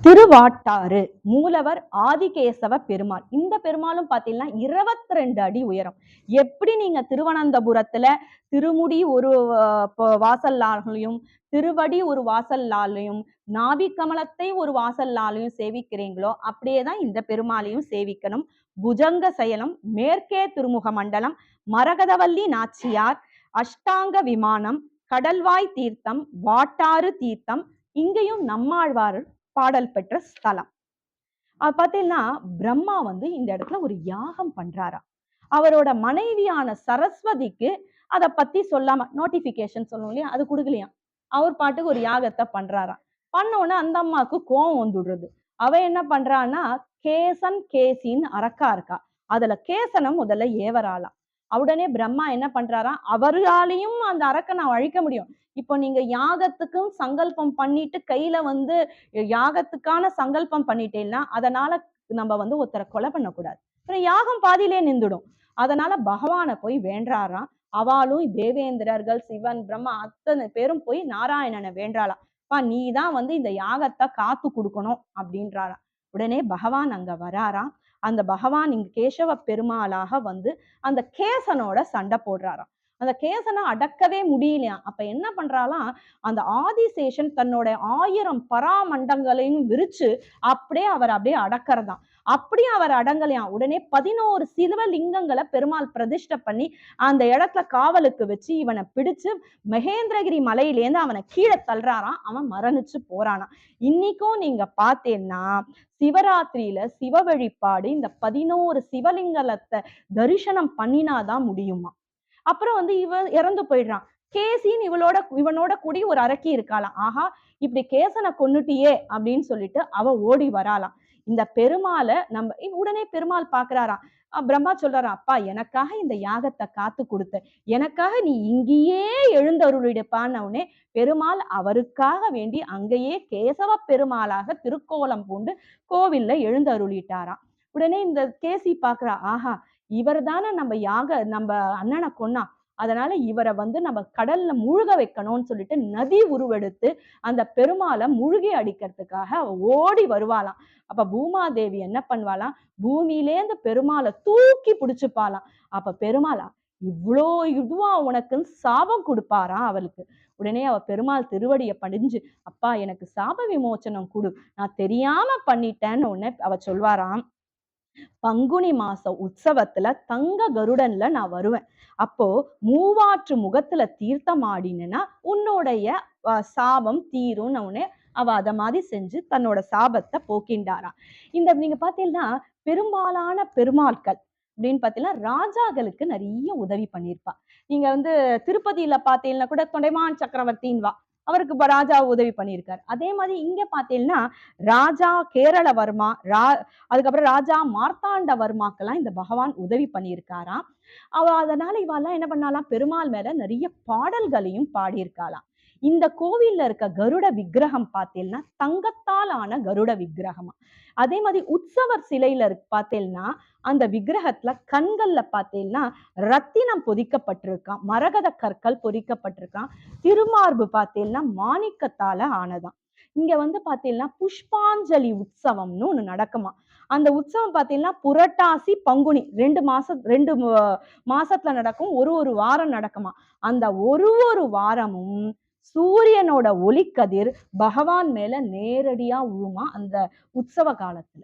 திருவாட்டாறு மூலவர் ஆதிகேசவ பெருமாள். இந்த பெருமாளும் பாத்தீங்கன்னா 22 அடி உயரம். எப்படி நீங்க திருவனந்தபுரத்துல திருமுடி ஒரு வாசல்லாலையும், திருவடி ஒரு வாசல்லாலையும், நாபி கமலத்தை ஒரு வாசல்லாலையும் சேவிக்கிறீங்களோ அப்படியேதான் இந்த பெருமாளையும் சேவிக்கணும். புஜங்க சயனம், மேற்கே திருமுக மண்டலம், மரகதவல்லி நாச்சியார், அஷ்டாங்க விமானம், கடல்வாய் தீர்த்தம், வாட்டாறு தீர்த்தம், இங்கேயும் நம்மாழ்வார் பாடல் பெற்ற ஸ்தலம். அது பார்த்தீங்கன்னா பிரம்மா இந்த இடத்துல ஒரு யாகம் பண்றாரா. அவரோட மனைவியான சரஸ்வதிக்கு அதை பத்தி சொல்லாம நோட்டிபிகேஷன் சொல்லுவோம் இல்லையா, அது கொடுக்கலையா. அவர் பாட்டுக்கு ஒரு யாகத்தை பண்றாராம். பண்ணோன்னு அந்த அம்மாவுக்கு கோவம் வந்துடுறது. அவ என்ன பண்றான்னா கேசன் கேசின்னு அரக்கா இருக்கா, அதுல கேசனை முதல்ல ஏவராளாம். உடனே பிரம்மா என்ன பண்றாராம், அவராலையும் அந்த அரக்கனை அழிக்க முடியும். இப்போ நீங்க யாகத்துக்கும் சங்கல்பம் பண்ணிட்டு கையில யாகத்துக்கான சங்கல்பம் பண்ணிட்டேன்னா அதனால நம்ம ஒருத்தரை கொலை பண்ணக்கூடாது, யாகம் பாதியிலே நின்றுடும். அதனால பகவானை போய் வேண்டாராம். அவளும் தேவேந்திரர்கள், சிவன், பிரம்மா அத்தனை பேரும் போய் நாராயணனை வேண்டாளாம். நீதான் இந்த யாகத்தை காத்து கொடுக்கணும் அப்படின்றாராம். உடனே பகவான் அங்க வராராம். அந்த பகவான் இங்க கேசவ பெருமாளாக அந்த கேசனோட சண்டை போடுறாராம். அந்த கேசனை அடக்கவே முடியலையா. அப்ப என்ன பண்றாலாம், அந்த ஆதிசேஷன் தன்னோட 1000 பராமண்டங்களையும் விரிச்சு அப்படியே அடக்கிறதாம். அப்படியே அவர் அடங்கலையாம். உடனே 11 சிவலிங்கங்களை பெருமாள் பிரதிஷ்டை பண்ணி அந்த இடத்துல காவலுக்கு வச்சு இவனை பிடிச்சு மகேந்திரகிரி மலையிலேருந்து அவனை கீழே தள்ளுறாராம். அவன் மரணிச்சு போறானாம். இன்னைக்கும் நீங்க பார்த்தேன்னா சிவராத்திரியில சிவ வழிபாடு இந்த 11 சிவலிங்கத்தை தரிசனம் பண்ணினாதான் முடியுமா. அப்புறம் இவன் இறந்து போயிடுறான். கேசின்னு இவனோட கூடி ஒரு அரக்கி இருக்காளாம். ஆஹா, இப்படி கேசனை கொன்னுட்டியே அப்படின்னு சொல்லிட்டு அவ ஓடி வராளாம். இந்த பெருமாளை உடனே பெருமாள் பாக்குறாராம். பிரம்மா சொல்றாராம், அப்பா எனக்காக இந்த யாகத்தை காத்து கொடுத்த, எனக்காக நீ இங்கேயே எழுந்தருளிடுப்பான்னு பெருமாள் அவருக்காக வேண்டி அங்கேயே கேசவ பெருமாளாக திருக்கோலம் பூண்டு கோவில்ல எழுந்தருளிட்டாராம். உடனே இந்த கேசி பாக்குறா, ஆஹா இவர் தானே நம்ம அண்ணனை கொன்னா, அதனால இவரை நம்ம கடல்ல மூழ்க வைக்கணும்னு சொல்லிட்டு நதி உருவெடுத்து அந்த பெருமாளை மூழ்கி அடிக்கிறதுக்காக அவ ஓடி வருவாளாம். அப்ப பூமாதேவி என்ன பண்ணுவாளாம், பூமியிலேந்து பெருமாளை தூக்கி பிடிச்சுப்பாளாம். அப்ப பெருமாளா இவ்வளோ இதுவா உனக்குன்னு சாபம் கொடுப்பாராம் அவளுக்கு. உடனே அவ பெருமாள் திருவடியை பணிஞ்சு, அப்பா எனக்கு சாப விமோச்சனம் கொடு, நான் தெரியாம பண்ணிட்டேன்னு உடனே அவ சொல்வாராம், பங்குனி மாச உற்சவத்துல தங்க கருடன்ல நான் வருவேன். அப்போ மூவாற்று முகத்துல தீர்த்தம் ஆடினா உன்னுடைய சாபம் தீரும்னு உடனே அவ அத மாதிரி செஞ்சு தன்னோட சாபத்தை போக்கின்றாராம். நீங்க பாத்தீங்கன்னா பெரும்பாலான பெருமாள்கள் அப்படின்னு பாத்தீங்கன்னா ராஜாக்களுக்கு நிறைய உதவி பண்ணியிருப்பா. நீங்க திருப்பதியில பாத்தீங்கன்னா கூட தொண்டைமான் சக்கரவர்த்தின்வா, அவருக்கு ராஜா உதவி பண்ணியிருக்காரு. அதே மாதிரி இங்க பாத்தீங்கன்னா ராஜா கேரளவர்மா, அதுக்கப்புறம் ராஜா மார்த்தாண்டவர்மாக்கெல்லாம் இந்த பகவான் உதவி பண்ணியிருக்காராம். அதனால இவெல்லாம் என்ன பண்ணாலாம், பெருமாள் மேல நிறைய பாடல்களையும் பாடியிருக்காளாம். இந்த கோவில்ல இருக்க கருட விக்கிரகம் பார்த்தீங்கன்னா தங்கத்தால் ஆன கருட விக்கிரகமா. அதே மாதிரி உற்சவர் சிலையில பார்த்தீங்கன்னா அந்த விக்கிரகத்துல கண்கள்ல பார்த்தீங்கன்னா ரத்தினம் பொதிக்கப்பட்டிருக்கான், மரகத கற்கள் பொறிக்கப்பட்டிருக்கான். திருமார்பு பார்த்தீங்கன்னா மாணிக்கத்தால ஆனதான். இங்க பாத்தீங்கன்னா புஷ்பாஞ்சலி உற்சவம்னு ஒண்ணு நடக்குமா. அந்த உற்சவம் பாத்தீங்கன்னா புரட்டாசி பங்குனி 2 மாசத்துல நடக்கும். ஒரு வாரம் நடக்குமா. அந்த ஒரு வாரமும் சூரியனோட ஒளிக்கதிர் பகவான் மேல நேரடியா உழுமா அந்த உற்சவ காலத்துல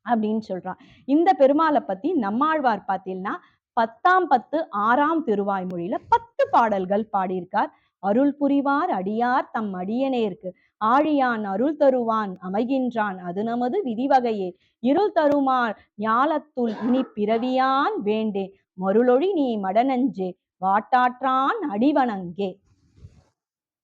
அப்படின்னு சொல்றான். இந்த பெருமாளை பத்தி நம்மாழ்வார் பார்த்தீங்கன்னா 10ஆம் 10 6ஆம் திருவாய்மொழியில 10 பாடல்கள் பாடியிருக்கார். அருள் புரிவார் அடியார் தம் அடியனேற்கு ஆழியான் அருள் தருவான் அமைகின்றான் அது நமது விதிவகையே இருள் தருமார் ஞாலத்துள் இனி பிறவியான் வேண்டே மருளொழி நீ மடனஞ்சே வாட்டாற்றான் அடிவணங்கே